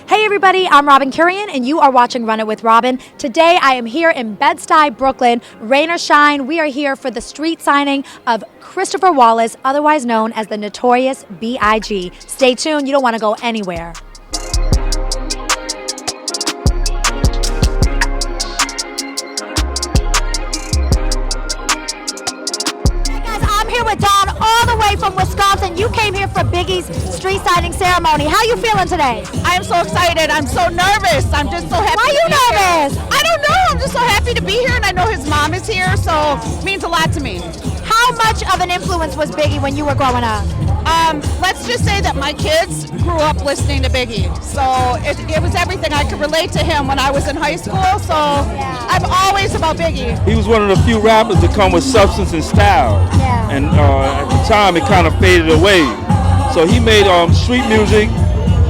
Hey everybody, I'm Robin Curian and you are watching Run It With Robin. Today I am here in Bedstuy, Brooklyn. Rain or shine, we are here for the street signing of Christopher Wallace, otherwise known as the Notorious B.I.G. Stay tuned, you don't want to go anywhere. With Dawn all the way from Wisconsin. You came here for Biggie's street signing ceremony. How you feeling today? I am so excited. I'm so nervous. I'm just so happy. Why are you nervous? Here. I don't know. I'm just so happy to be here, and I know his mom is here, so it means a lot to me. How much of an influence was Biggie when you were growing up? Let's just say that my kids grew up listening to Biggie, so it was everything. I could relate to him when I was in high school, so I'm always about Biggie. He was one of the few rappers to come with substance and style, and at the time it kind of faded away. So he made street music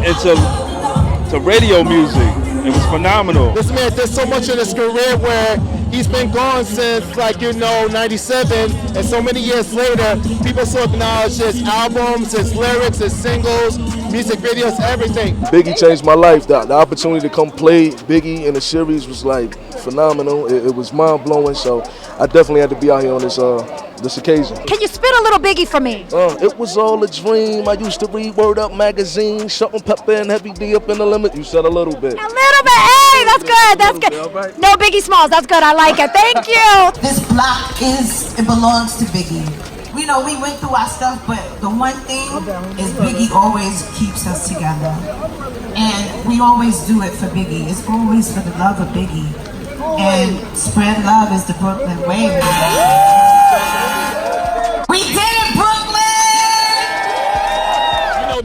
into radio music. It was phenomenal. This man did so much in his career where he's been gone since, 97, and so many years later, people still acknowledge his albums, his lyrics, his singles, music videos, everything. Biggie changed my life. The opportunity to come play Biggie in the series was phenomenal. It was mind blowing. So I definitely had to be out here on this occasion. Can you spit a little Biggie for me? It was all a dream. I used to read Word Up magazine, Salt and Pepper and Heavy D up in the limit. You said a little bit. A little bit. Hey, that's good. That's good. Right. No Biggie Smalls. That's good. I like it. Thank you. This block it belongs to Biggie. We went through our stuff, but the one thing is Biggie always keeps us together. And we always do it for Biggie. It's always for the love of Biggie. And spread love is the Brooklyn way. We did it, Brooklyn!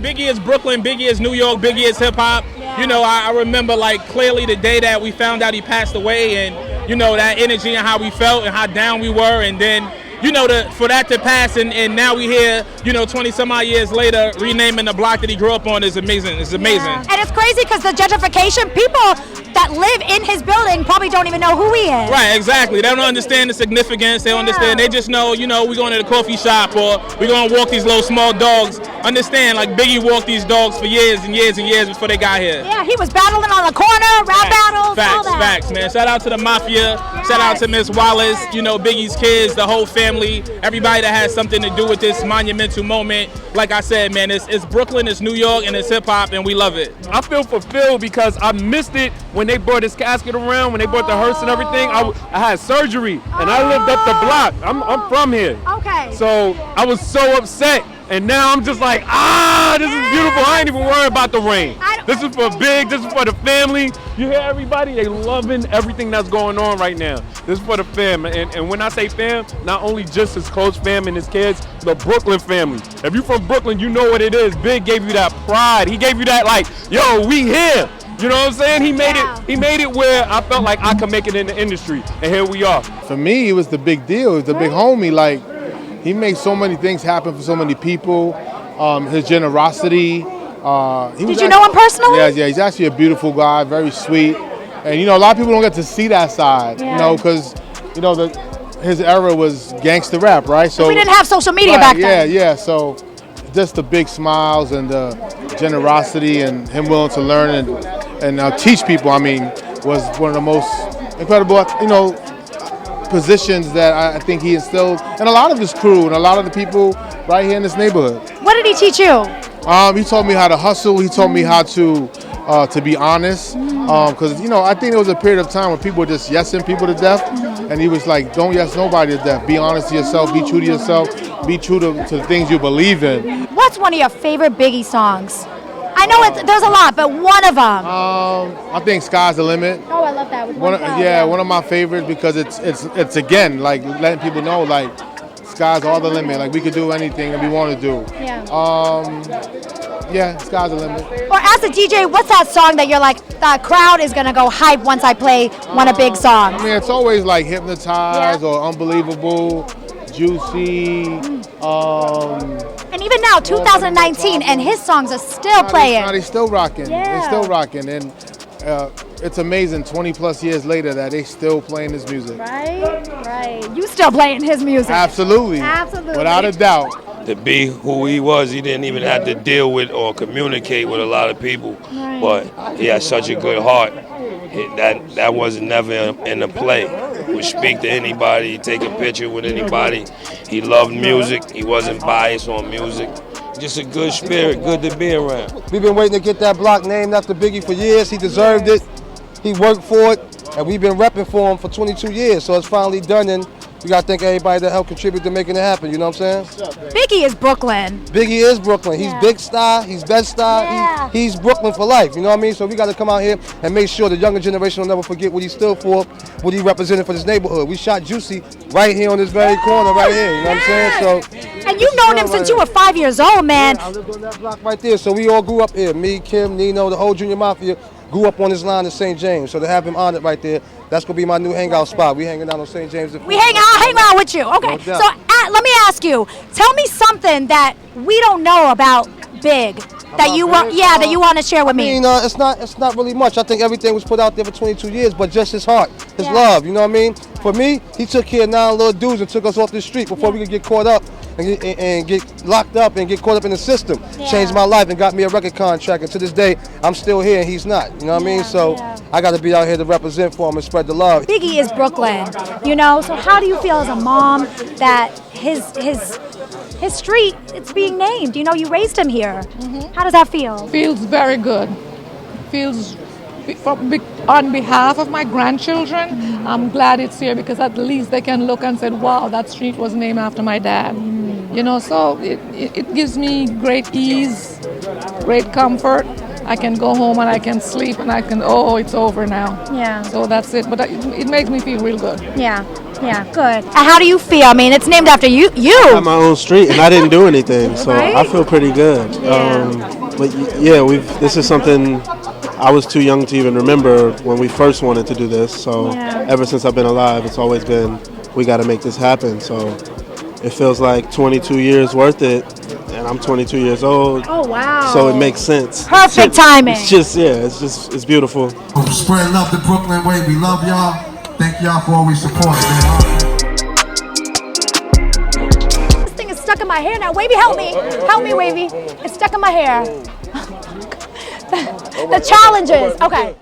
Biggie is Brooklyn, Biggie is New York, Biggie is hip hop. I remember clearly the day that we found out he passed away, and that energy and how we felt and how down we were, and then for that to pass and now we here 20 some odd years later renaming the block that he grew up on is amazing. It's amazing. Yeah. And it's crazy because the gentrification, people that live in his building probably don't even know who he is. Right, exactly. They don't understand the significance. They don't understand. They just know, we're going to the coffee shop or we're going to walk these little small dogs. Understand, Biggie walked these dogs for years and years and years before they got here. Yeah, he was battling on the corner, rap battles, all that. Facts, man. Shout out to the Mafia. Yes. Shout out to Miss Wallace, Biggie's kids, the whole family, everybody that has something to do with this monumental moment. Like I said, man, it's Brooklyn, it's New York, and it's hip-hop, and we love it. I feel fulfilled because I missed it when they brought his casket around, when they brought the hearse and everything. I had surgery, and I lived up the block. I'm from here. Okay. So I was so upset, and now I'm just like, this is beautiful. I ain't even worried about the rain. This is for Big, this is for the family. You hear everybody? They loving everything that's going on right now. This is for the fam, and when I say fam, not only just his close fam and his kids, the Brooklyn family. If you're from Brooklyn, you know what it is. Big gave you that pride. He gave you that yo, we here. You know what I'm saying? He made it where I felt like I could make it in the industry, and here we are. For me, it was the big deal. It was the big homie. He makes so many things happen for so many people. His generosity. Did you know him personally? Yeah. He's actually a beautiful guy, very sweet. And a lot of people don't get to see that side, because his era was gangster rap, right? So we didn't have social media back then. Yeah. So just the big smiles and the generosity and him willing to learn and teach people. Was one of the most incredible, positions that I think he instilled in a lot of his crew and a lot of the people right here in this neighborhood. What did he teach you? He taught me how to hustle. He taught me how to be honest. Because, I think there was a period of time when people were just yesing people to death. And he was like, don't yes nobody to death. Be honest to yourself. Be true to yourself. Be true to the things you believe in. What's one of your favorite Biggie songs? I know there's a lot, but one of them. I think Sky's the Limit. Oh, I love that. One of my favorites because it's again, letting people know, sky's all the limit. We could do anything that we want to do. Yeah. Sky's the limit. Or as a DJ, what's that song that you're the crowd is going to go hype once I play one of Big's songs? It's always Hypnotized or Unbelievable, Juicy. And even now, 2019, and his songs are still playing. They're still rocking. Yeah. They're still rocking. And it's amazing 20 plus years later that they still playing his music. Right. You still playing his music. Absolutely. Without a doubt. to be who he was, he didn't even have to deal with or communicate with a lot of people. Right. But he had such a good heart. That was never in the play. He would speak to anybody, take a picture with anybody. He loved music. He wasn't biased on music. Just a good spirit, good to be around. We've been waiting to get that block named after Biggie for years. He deserved it. He worked for it, and we've been repping for him for 22 years. So it's finally done, and we got to thank everybody that helped contribute to making it happen. You know what I'm saying? Biggie is Brooklyn. Biggie is Brooklyn. He's Biggie'S, he's Bedstuy, Yeah. he's Brooklyn for life. You know what I mean? So we got to come out here and make sure the younger generation will never forget what he stood for, what he represented for this neighborhood. We shot Juicy right here on this very corner right here. You know what I'm saying? So. And you've known him since you were 5 years old, man. Yeah, I lived on that block right there. So we all grew up here. Me, Kim, Nino, the whole Junior Mafia grew up on this line in St. James. So to have him honored right there, that's going to be my new hangout spot. We hanging out on St. James. We hang out with you. Okay, No doubt. so let me ask you. Tell me something that we don't know about Big that you want. Yeah, that you want to share with me. I mean, it's not really much. I think everything was put out there for 22 years, but just his heart, his love. You know what I mean? For me, he took care of 9 little dudes and took us off the street before we could get caught up and get locked up and get caught up in the system. Changed my life and got me a record contract. And to this day, I'm still here and he's not. You know what I mean? So I got to be out here to represent for him and spread the love. Biggie is Brooklyn, you know. So how do you feel as a mom that his street, it's being named? You know, you raised him here. How does that feel? Feels very good. Feels on behalf of my grandchildren, I'm glad it's here because at least they can look and say, wow, that street was named after my dad. You know, so it gives me great ease, great comfort. I can go home and I can sleep and I can, it's over now. Yeah. So that's it. But it makes me feel real good. Yeah, good. And how do you feel? I mean, it's named after you. I have my own street and I didn't do anything, so Right? I feel pretty good. But yeah, this is something I was too young to even remember when we first wanted to do this. So ever since I've been alive, it's always been, we got to make this happen. So it feels like 22 years worth it, and I'm 22 years old. Oh, wow. So it makes sense. Perfect timing. It's just, it's beautiful. Spread love the Brooklyn way. We love y'all. Thank y'all for always supporting, man. This thing is stuck in my hair now. Wavy, help me. Help me, Wavy. It's stuck in my hair. The challenges. Okay.